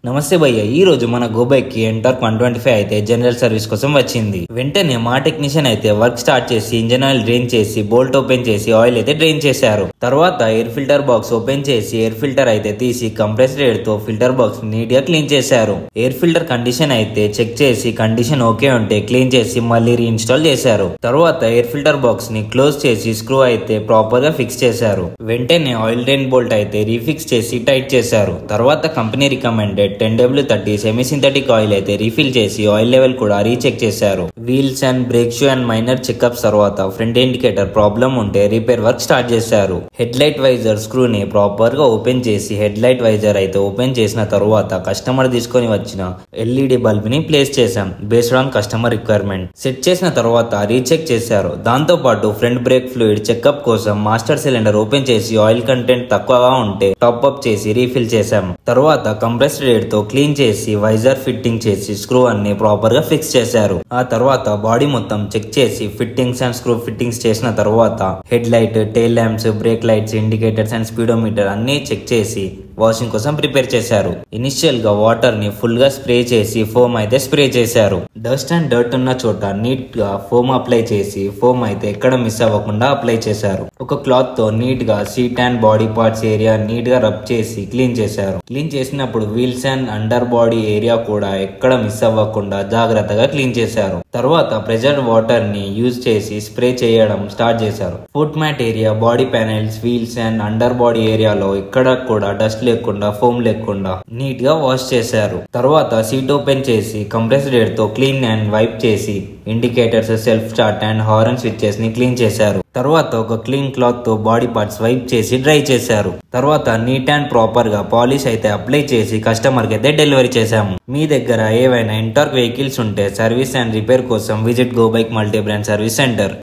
నమస్తే భయ్య, ఈ రోజు మన గోబైక్ కి ఎంటార్క్ 125 అయితే జనరల్ సర్వీస్ కోసం వచ్చింది. వెంటనే మా టెక్నీషియన్ అయితే వర్క్ స్టార్ట్ చేసి ఇంజన్ ఆయిల్ డ్రైన్ చేసి బోల్ట్ ఓపెన్ చేసి ఆయిల్ అయితే డ్రైన్ చేశారు. తర్వాత ఎయిర్ ఫిల్టర్ బాక్స్ ఓపెన్ చేసి ఎయిర్ ఫిల్టర్ అయితే తీసి కంప్రెస్డ్ ఎయిర్ తో ఫిల్టర్ బాక్స్ నీట్ గా క్లీన్ చేశారు. ఎయిర్ ఫిల్టర్ కండిషన్ అయితే చెక్ చేసి కండిషన్ ఓకే ఉంటే క్లీన్ చేసి మళ్ళీ రీఇన్స్టాల్ చేశారు. తర్వాత ఎయిర్ ఫిల్టర్ బాక్స్ ని క్లోజ్ చేసి స్క్రూ అయితే ప్రాపర్ గా ఫిక్స్ చేశారు. వెంటనే ఆయిల్ డ్రైన్ బోల్ట్ అయితే రీఫిక్స్ చేసి టైట్ చేశారు. తర్వాత company recommended 10W30 semi synthetic oil అయితే రీఫిల్ చేసి ఆయిల్ లెవెల్ కూడా రీచెక్ చేశారు. Wheels and brake shoe and minor checkups తర్వాత ఫ్రంట్ ఇండికేటర్ ప్రాబ్లం ఉంటే రిపేర్ వర్క్ స్టార్ట్ చేశారు. హెడ్ లైట్ వైజర్ స్క్రూ ని ప్రాపర్ గా ఓపెన్ చేసి హెడ్ లైట్ వైజర్ అయితే ఓపెన్ చేసిన తర్వాత కస్టమర్ తీసుకొని వచ్చిన LED బల్బ్ ని ప్లేస్ చేశాం based on customer requirement. Set చేసిన తర్వాత రీచెక్ చేశారు. దాంతో పాటు ఫ్రంట్ బ్రేక్ ఫ్లూయిడ్ చెకప్ కోసం మాస్టర్ సిలిండర్ ఓపెన్ చేసి ఆయిల్ కంటెంట్ తక్కువగా ఉంటే టాప్ అప్ చేసి రీఫిల్ చేశాం. తర్వాత కంప్రెస్డ్ ఎయిర్ తో క్లీన్ చేసి వైజర్ ఫిట్టింగ్ చేసి స్క్రూ అన్ని ప్రాపర్ గా ఫిక్స్ చేశారు. ఆ తర్వాత బాడీ మొత్తం చెక్ చేసి ఫిట్టింగ్స్ అండ్ స్క్రూ ఫిట్టింగ్స్ చేసిన తర్వాత head light, tile lamps, break lights, indicators and speedometer అన్ని చెక్ చేసి వాషింగ్ కోసం ప్రిపేర్ చేశారు. ఇనిషియల్ గా వాటర్ ని ఫుల్ గా స్ప్రే చేసి ఫోమ్ అయితే స్ప్రే చేశారు. డస్ట్ అండ్ డర్ట్ ఉన్న చోట నీట్ గా ఫోమ్ అప్లై చేసి ఫోమ్ అయితే ఎక్కడ మిస్ అవ్వకుండా అప్లై చేశారు. ఒక క్లాత్ తో నీట్ గా seat and body parts area neat గా రబ్ చేసి క్లీన్ చేశారు. క్లీన్ చేసినప్పుడు wheels and under body area కూడా ఎక్కడ మిస్ అవ్వకుండా జాగ్రత్తగా క్లీన్ చేశారు. తర్వాత ప్రెజర్ వాటర్ ని యూజ్ చేసి స్ప్రే చేయడం స్టార్ట్ చేశారు. Foot mat area, body panels, wheels and under body ఏరియాలో ఎక్కడ కూడా డస్ట్ లేకుండా ఫోమ్ లేకుండా నీట్ గా వాష్ చేశారు. తర్వాత సీట్ ఓపెన్ చేసి కంప్రెస్డ్ ఎయిర్ తో క్లీన్ అండ్ వైప్ చేసి indicators, self start and horn switches ని క్లీన్ చేశారు. తర్వాత ఒక క్లీన్ క్లాత్ తో బాడీ పార్ట్స్ వైప్ చేసి డ్రై చేశారు. తర్వాత నీట్ అండ్ ప్రాపర్ గా పాలిష్ అయితే అప్లై చేసి కస్టమర్ కి అయితే డెలివరీ చేశాము. మీ దగ్గర ఏవైనా ఎంటార్క్ వెహికల్స్ ఉంటే సర్వీస్ అండ్ రిపేర్ కోసం visit GoBike multi brand service centre.